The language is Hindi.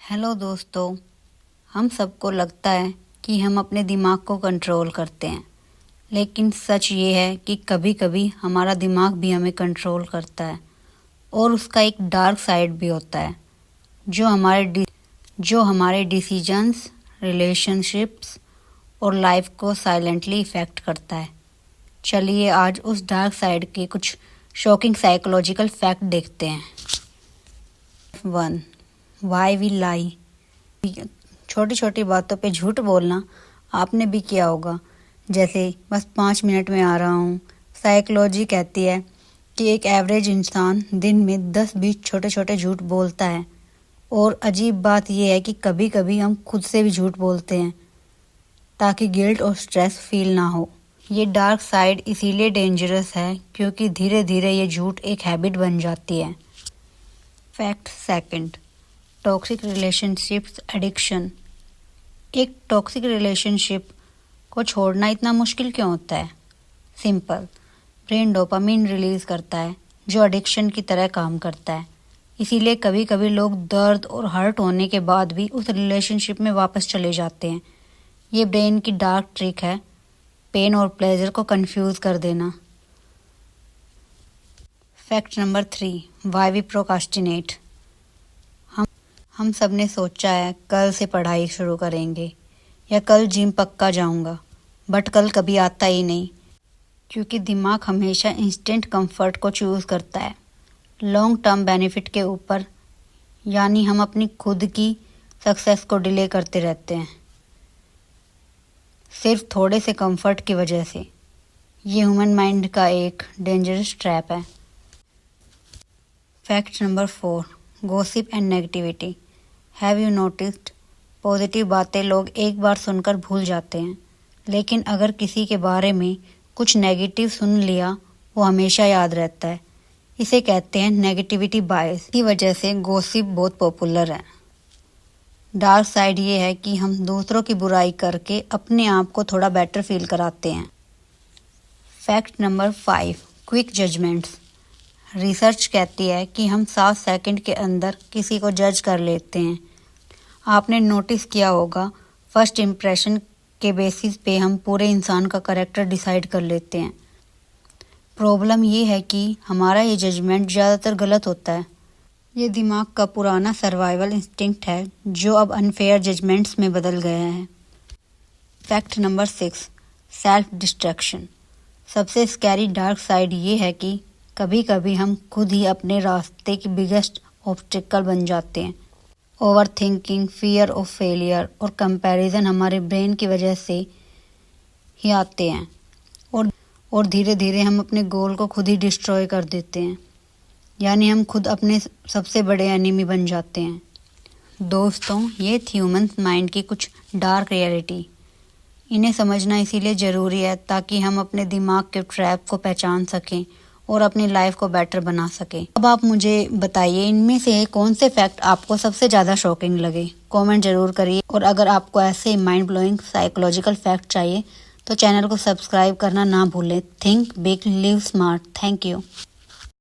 हेलो दोस्तों। हम सबको लगता है कि हम अपने दिमाग को कंट्रोल करते हैं, लेकिन सच ये है कि कभी-कभी हमारा दिमाग भी हमें कंट्रोल करता है और उसका एक डार्क साइड भी होता है जो हमारे डिसीजंस, रिलेशनशिप्स और लाइफ को साइलेंटली इफ़ेक्ट करता है। चलिए आज उस डार्क साइड के कुछ शॉकिंग साइकोलॉजिकल फैक्ट देखते हैं। 1. वाई वी लाई। छोटी छोटी बातों पे झूठ बोलना आपने भी किया होगा, जैसे बस 5 मिनट में आ रहा हूँ। साइकोलॉजी कहती है कि एक एवरेज इंसान दिन में 10-20 छोटे छोटे झूठ बोलता है। और अजीब बात यह है कि कभी कभी हम खुद से भी झूठ बोलते हैं ताकि गिल्ट और स्ट्रेस फील ना हो। ये डार्क साइड इसीलिए डेंजरस है क्योंकि धीरे धीरे ये झूठ एक हैबिट बन जाती है। Fact second, toxic relationships addiction. एक टॉक्सिक रिलेशनशिप को छोड़ना इतना मुश्किल क्यों होता है? सिंपल, ब्रेन डोपामिन रिलीज करता है जो एडिक्शन की तरह काम करता है। इसीलिए कभी कभी लोग दर्द और हर्ट होने के बाद भी उस रिलेशनशिप में वापस चले जाते हैं। ये ब्रेन की डार्क ट्रिक है, पेन और प्लेजर को कंफ्यूज कर देना। Fact number 3, why we procrastinate. हम सब ने सोचा है कल से पढ़ाई शुरू करेंगे या कल जिम पक्का जाऊंगा, बट कल कभी आता ही नहीं क्योंकि दिमाग हमेशा इंस्टेंट कंफर्ट को चूज़ करता है लॉन्ग टर्म बेनिफिट के ऊपर। यानी हम अपनी खुद की सक्सेस को डिले करते रहते हैं सिर्फ थोड़े से कंफर्ट की वजह से। ये ह्यूमन माइंड का एक डेंजरस ट्रैप है। Fact number 4, gossip and negativity. Have you noticed, positive बातें लोग एक बार सुनकर भूल जाते हैं, लेकिन अगर किसी के बारे में कुछ नेगेटिव सुन लिया वो हमेशा याद रहता है। इसे कहते हैं नेगेटिविटी बायस। की वजह से गॉसिप बहुत पॉपुलर है। डार्क साइड ये है कि हम दूसरों की बुराई करके अपने आप को थोड़ा बेटर फील कराते हैं। Fact number 5, quick judgments. Research कहती है कि हम 7 सेकंड के अंदर किसी को जज कर लेते हैं। आपने नोटिस किया होगा, फर्स्ट इम्प्रेशन के बेसिस पे हम पूरे इंसान का कैरेक्टर डिसाइड कर लेते हैं। प्रॉब्लम ये है कि हमारा ये जजमेंट ज़्यादातर गलत होता है। ये दिमाग का पुराना सर्वाइवल इंस्टिंक्ट है जो अब अनफेयर जजमेंट्स में बदल गया है। Fact number 6, self distraction. सबसे स्कैरी डार्क साइड ये है कि कभी कभी हम खुद ही अपने रास्ते की बिगेस्ट ऑब्स्टिकल बन जाते हैं। Over thinking, fear of failure और कंपैरिजन हमारे ब्रेन की वजह से ही आते हैं और धीरे धीरे हम अपने गोल को खुद ही डिस्ट्रॉय कर देते हैं। यानी हम खुद अपने सबसे बड़े एनिमी बन जाते हैं। दोस्तों, ये थी ह्यूमन माइंड की कुछ डार्क रियलिटी। इन्हें समझना इसीलिए ज़रूरी है ताकि हम अपने दिमाग के ट्रैप को पहचान सकें और अपनी लाइफ को बेटर बना सकें। अब आप मुझे बताइए इनमें से कौन से फैक्ट आपको सबसे ज़्यादा शॉकिंग लगे। कमेंट ज़रूर करिए और अगर आपको ऐसे माइंड ब्लोइंग साइकोलॉजिकल फैक्ट चाहिए तो चैनल को सब्सक्राइब करना ना भूलें। Think big, live smart. Thank you.